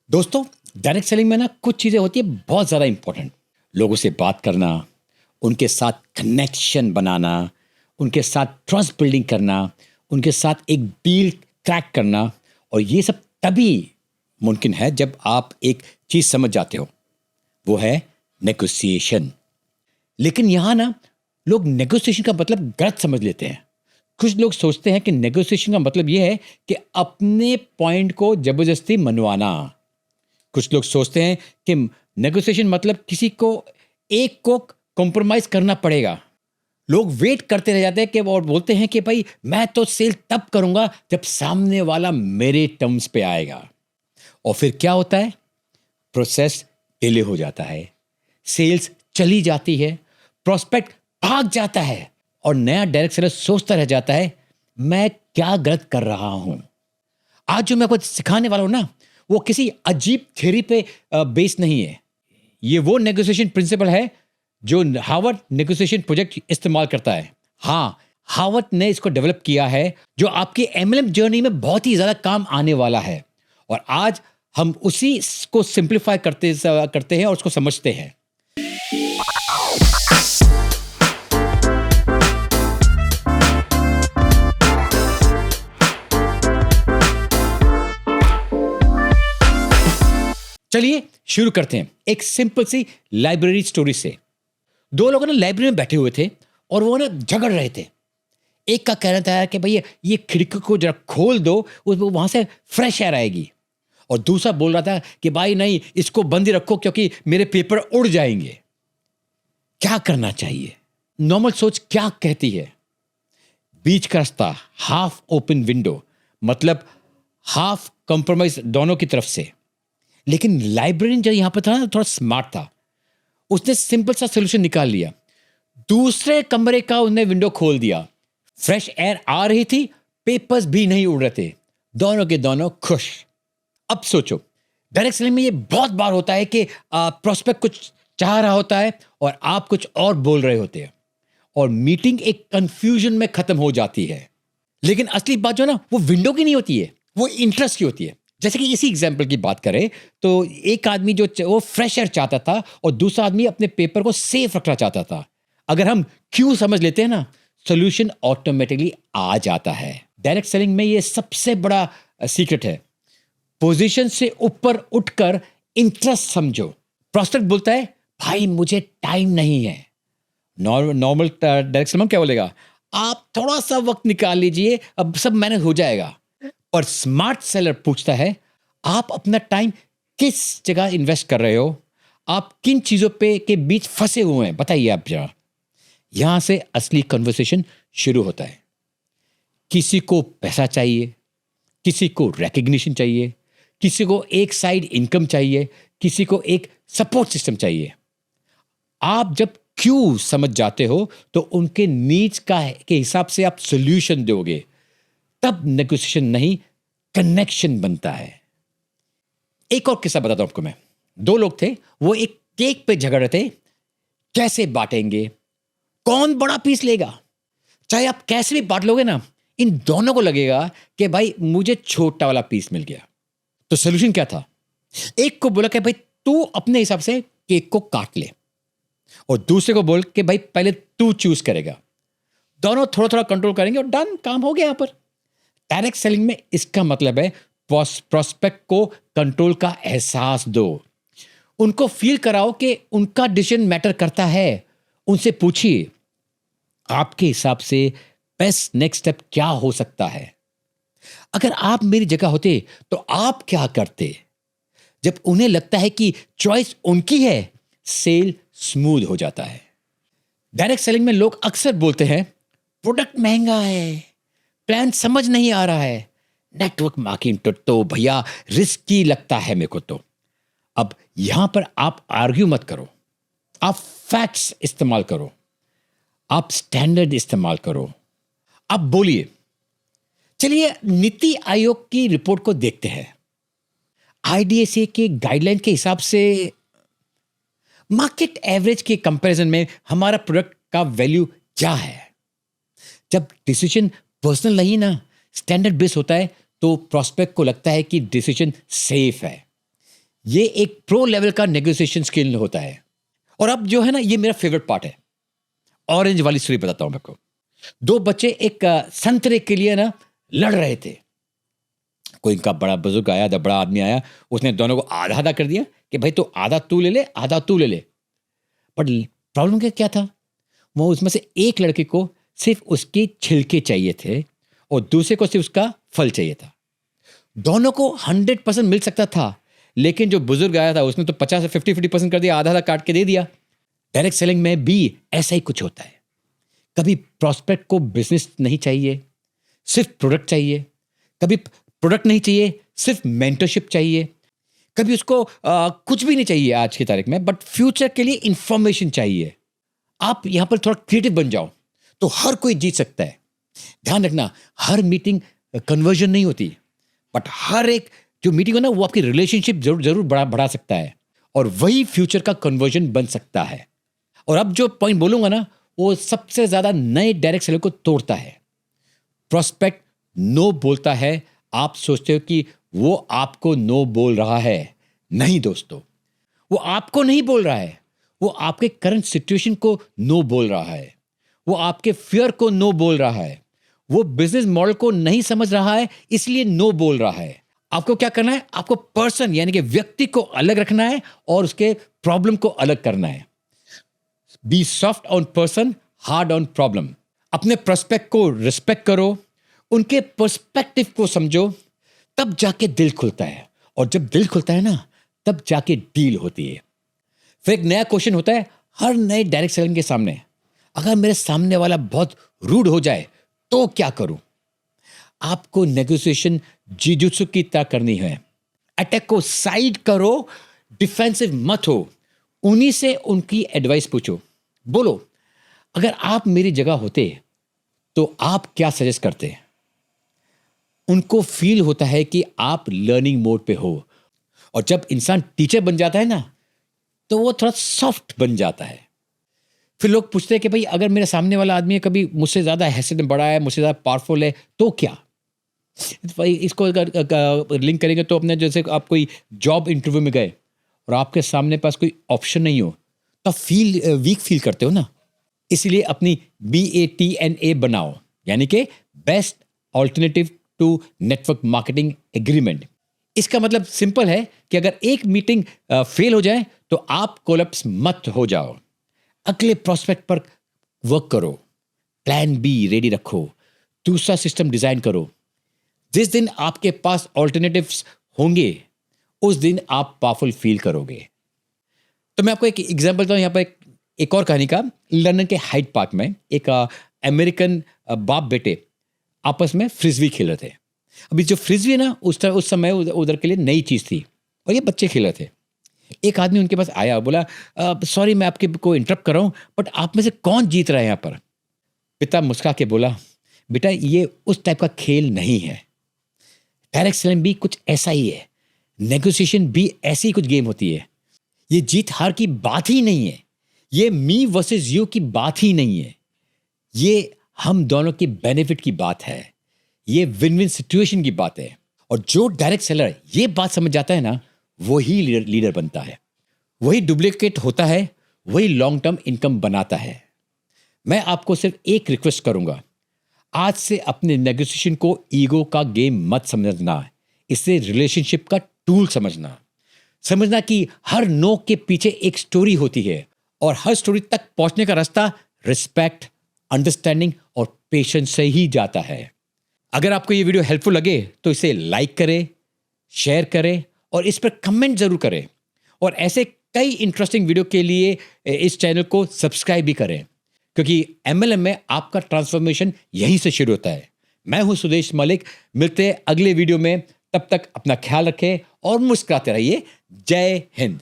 दोस्तों, direct selling में ना कुछ चीज़ें होती है बहुत ज़्यादा इंपॉर्टेंट। लोगों से बात करना, उनके साथ कनेक्शन बनाना, उनके साथ ट्रस्ट बिल्डिंग करना, उनके साथ एक डील क्रैक करना। और ये सब तभी मुमकिन है जब आप एक चीज़ समझ जाते हो, वो है नेगोशिएशन। लेकिन यहाँ ना लोग नेगोशिएशन का मतलब गलत समझ लेते हैं। कुछ लोग सोचते हैं कि नेगोशिएशन का मतलब ये है कि अपने पॉइंट को ज़बरदस्ती मनवाना। कुछ लोग सोचते हैं कि नेगोशिएशन मतलब किसी को एक को कॉम्प्रोमाइज करना पड़ेगा। लोग वेट करते रह जाते हैं कि और बोलते हैं कि भाई मैं तो सेल तब करूंगा जब सामने वाला मेरे टर्म्स पे आएगा। और फिर क्या होता है? प्रोसेस डिले हो जाता है, सेल्स चली जाती है, प्रोस्पेक्ट भाग जाता है और नया डायरेक्ट सेलर सोचता रह जाता है मैं क्या गलत कर रहा हूं। आज जो मैं आपको सिखाने वाला हूं ना, वो किसी अजीब थ्योरी पे बेस नहीं है। ये वो नेगोशिएशन प्रिंसिपल है जो हार्वर्ड नेगोशिएशन प्रोजेक्ट इस्तेमाल करता है। हाँ, हार्वर्ड ने इसको डेवलप किया है, जो आपकी एमएलएम जर्नी में बहुत ही ज्यादा काम आने वाला है। और आज हम उसी को सिंप्लीफाई करते हैं और उसको समझते हैं। चलिए शुरू करते हैं एक सिंपल सी लाइब्रेरी स्टोरी से। दो लोग ना लाइब्रेरी में बैठे हुए थे और वो ना झगड़ रहे थे। एक का कहना था कि भैया ये खिड़की को जरा खोल दो, वहां से फ्रेश एयर आएगी। और दूसरा बोल रहा था कि भाई नहीं, इसको बंद ही रखो क्योंकि मेरे पेपर उड़ जाएंगे। क्या करना चाहिए? नॉर्मल सोच क्या कहती है? बीच का रास्ता, हाफ ओपन विंडो, मतलब हाफ कॉम्प्रोमाइज दोनों की तरफ से। लेकिन लाइब्रेरियन जो यहां पर था ना, थोड़ा स्मार्ट था। उसने सिंपल सा सोल्यूशन निकाल लिया। दूसरे कमरे का उसने विंडो खोल दिया, फ्रेश एयर आ रही थी, पेपर्स भी नहीं उड़ रहे थे, दोनों के दोनों खुश। अब सोचो, डायरेक्ट सेलिंग में ये बहुत बार होता है कि प्रोस्पेक्ट कुछ चाह रहा होता है और आप कुछ और बोल रहे होते हैं और मीटिंग एक कंफ्यूजन में खत्म हो जाती है। लेकिन असली बात जो ना, वो विंडो की नहीं होती है, वो इंटरेस्ट की होती है। जैसे कि इसी एग्जाम्पल की बात करें तो एक आदमी जो वो फ्रेश एयर चाहता था और दूसरा आदमी अपने पेपर को सेफ रखना चाहता था। अगर हम क्यों समझ लेते हैं ना, सोल्यूशन ऑटोमेटिकली आ जाता है। डायरेक्ट सेलिंग में ये सबसे बड़ा सीक्रेट है। पोजीशन से ऊपर उठकर इंटरेस्ट समझो। प्रोस्पेक्ट बोलता है भाई मुझे टाइम नहीं है। नॉर्मल डायरेक्ट सेलिंग क्या बोलेगा? आप थोड़ा सा वक्त निकाल लीजिए, अब सब मैनेज हो जाएगा। और स्मार्ट सेलर पूछता है आप अपना टाइम किस जगह इन्वेस्ट कर रहे हो? आप किन चीजों पे के बीच फंसे हुए हैं, बताइए आप जरा। यहां से असली कन्वर्सेशन शुरू होता है। किसी को पैसा चाहिए, किसी को रिकग्निशन चाहिए, किसी को एक साइड इनकम चाहिए, किसी को एक सपोर्ट सिस्टम चाहिए। आप जब क्यों समझ जाते हो तो उनके नीड्स के हिसाब से आप सोल्यूशन दोगे। तब नेगोशिएशन नहीं, कनेक्शन बनता है। एक और किस्सा बताता हूं आपको मैं। दो लोग थे, वो एक केक पे झगड़ रहे थे। कैसे बांटेंगे, कौन बड़ा पीस लेगा? चाहे आप कैसे भी बांट लोगे ना, इन दोनों को लगेगा कि भाई मुझे छोटा वाला पीस मिल गया। तो सोल्यूशन क्या था? एक को बोला कि भाई तू अपने हिसाब से केक को काट ले, और दूसरे को बोल के भाई पहले तू चूज करेगा। दोनों थोड़ा थोड़ा कंट्रोल करेंगे और डन, काम हो गया। यहां पर डायरेक्ट सेलिंग में इसका मतलब है प्रोस्पेक्ट को कंट्रोल का एहसास दो। उनको फील कराओ कि उनका डिसीजन मैटर करता है। उनसे पूछिए आपके हिसाब से बेस्ट नेक्स्ट स्टेप क्या हो सकता है? अगर आप मेरी जगह होते तो आप क्या करते? जब उन्हें लगता है कि चॉइस उनकी है, सेल स्मूथ हो जाता है। डायरेक्ट सेलिंग में लोग अक्सर बोलते हैं प्रोडक्ट महंगा है, प्लान समझ नहीं आ रहा है, नेटवर्क मार्केटिंग तो भैया रिस्की लगता है मेरे को। तो अब यहां पर आप आर्ग्यू मत करो, आप फैक्ट्स इस्तेमाल करो, आप स्टैंडर्ड इस्तेमाल करो। अब बोलिए, चलिए नीति आयोग की रिपोर्ट को देखते हैं। आईडीएसए के गाइडलाइन के हिसाब से मार्केट एवरेज के कंपैरिजन में हमारा प्रोडक्ट का वैल्यू क्या है? जब डिसीजन पर्सनल नहीं ना, स्टैंडर्ड बेस होता है, तो प्रोस्पेक्ट को लगता है कि डिसीजन सेफ है। ये एक प्रो लेवल का नेगोशिएशन स्किल होता है। और अब जो है ना, ये मेरा फेवरेट पार्ट है। ऑरेंज वाली स्टोरी बताता हूं मैं आपको। दो बच्चे एक संतरे के लिए ना लड़ रहे थे। कोई इनका बड़ा बुजुर्ग आया, बड़ा आदमी आया, उसने दोनों को आधा आधा कर दिया कि भाई तो आधा तू ले ले, आधा तू ले ले। बट प्रॉब्लम क्या था, वो उसमें से एक लड़के को सिर्फ उसके छिलके चाहिए थे और दूसरे को सिर्फ उसका फल चाहिए था। दोनों को 100% मिल सकता था, लेकिन जो बुजुर्ग आया था उसने तो 50 से 50% कर दिया, आधा आधा काट के दे दिया। डायरेक्ट सेलिंग में भी ऐसा ही कुछ होता है। कभी प्रॉस्पेक्ट को बिजनेस नहीं चाहिए, सिर्फ प्रोडक्ट चाहिए। कभी प्रोडक्ट नहीं चाहिए, सिर्फ मेंटरशिप चाहिए। कभी उसको कुछ भी नहीं चाहिए आज की तारीख में, बट फ्यूचर के लिए इंफॉर्मेशन चाहिए। आप यहां पर थोड़ा क्रिएटिव बन जाओ तो हर कोई जीत सकता है। ध्यान रखना, हर मीटिंग कन्वर्जन नहीं होती, बट हर एक जो मीटिंग हो ना, वो आपकी रिलेशनशिप जरूर बढ़ा सकता है और वही फ्यूचर का कन्वर्जन बन सकता है। और अब जो पॉइंट बोलूंगा ना, वो सबसे ज्यादा नए डायरेक्ट सेलर को तोड़ता है। प्रोस्पेक्ट नो बोलता है, आप सोचते हो कि वो आपको नो बोल रहा है। नहीं दोस्तों, वो आपको नहीं बोल रहा है, वो आपके करंट सिचुएशन को नो बोल रहा है। वो आपके फियर को नो बोल रहा है। वो बिजनेस मॉडल को नहीं समझ रहा है, इसलिए नो बोल रहा है। आपको क्या करना है, आपको पर्सन यानी कि व्यक्ति को अलग रखना है और उसके प्रॉब्लम को अलग करना है। Be soft on person, hard on problem. अपने प्रोस्पेक्ट को रिस्पेक्ट करो, उनके पर्सपेक्टिव को समझो, तब जाके दिल खुलता है। और जब दिल खुलता है ना, तब जाके डील होती है। फिर एक नया क्वेश्चन होता है हर नए डायरेक्ट सेलिंग के सामने, अगर मेरे सामने वाला बहुत रूड हो जाए तो क्या करूं? आपको नेगोशिएशन जिजुत्सु की तरह करनी है। अटैक को साइड करो, डिफेंसिव मत हो। उन्हीं से उनकी एडवाइस पूछो। बोलो, अगर आप मेरी जगह होते तो आप क्या सजेस्ट करते? उनको फील होता है कि आप लर्निंग मोड पे हो। और जब इंसान टीचर बन जाता है ना, तो वो थोड़ा सॉफ्ट बन जाता है। फिर लोग पूछते हैं कि भाई अगर मेरे सामने वाला आदमी कभी मुझसे ज्यादा हैसियत में बड़ा है, मुझसे ज्यादा पावरफुल है, तो क्या? भाई इसको अगर लिंक करेंगे तो अपने जैसे आप कोई जॉब इंटरव्यू में गए और आपके सामने पास कोई ऑप्शन नहीं हो, तो वीक फील करते हो ना। इसलिए अपनी BATNA बनाओ, यानी कि best alternative to network marketing agreement. इसका मतलब सिंपल है कि अगर एक मीटिंग फेल हो जाए तो आप कोलैप्स मत हो जाओ। अगले प्रोस्पेक्ट पर वर्क करो, प्लान बी रेडी रखो, दूसरा सिस्टम डिजाइन करो। जिस दिन आपके पास ऑल्टरनेटिव्स होंगे, उस दिन आप पावरफुल फील करोगे। तो मैं आपको एक एग्जांपल दूं यहाँ पर एक और कहानी का। लंदन के हाइड पार्क में एक अमेरिकन बाप बेटे आपस में फ्रिस्बी खेल रहे थे। अभी जो फ्रिस्बी है ना, उस समय उधर के लिए नई चीज थी और ये बच्चे खेल रहे थे। एक आदमी उनके पास आया, बोला सॉरी मैं आपके को इंटरप्ट कर रहा हूं, बट आप में से कौन जीत रहा है यहाँ पर? पिता मुस्कुरा के बोला, बेटा ये उस टाइप का खेल नहीं है। डायरेक्ट सेलिंग भी कुछ ऐसा ही है, नेगोशिएशन भी ऐसी ही कुछ गेम होती है। ये जीत हार की बात ही नहीं है, ये मी वर्सेस यू की बात ही नहीं है, ये हम दोनों की बेनिफिट की बात है, ये विन विन सिचुएशन की बात है। और जो डायरेक्ट सेलर ये बात समझ जाता है ना, वही लीडर बनता है, वही डुप्लीकेट होता है, वही लॉन्ग टर्म इनकम बनाता है। मैं आपको सिर्फ एक रिक्वेस्ट करूंगा, आज से अपने नेगोशिएशन को ईगो का गेम मत समझना, इसे रिलेशनशिप का टूल समझना कि हर नो के पीछे एक स्टोरी होती है और हर स्टोरी तक पहुंचने का रास्ता रिस्पेक्ट, अंडरस्टैंडिंग और पेशेंस से ही जाता है। अगर आपको ये वीडियो हेल्पफुल लगे तो इसे लाइक करें, शेयर करें और इस पर कमेंट जरूर करें। और ऐसे कई इंटरेस्टिंग वीडियो के लिए इस चैनल को सब्सक्राइब भी करें, क्योंकि MLM में आपका ट्रांसफॉर्मेशन यहीं से शुरू होता है। मैं हूं सुदेश मलिक, मिलते हैं अगले वीडियो में। तब तक अपना ख्याल रखें और मुस्कुराते रहिए। जय हिंद।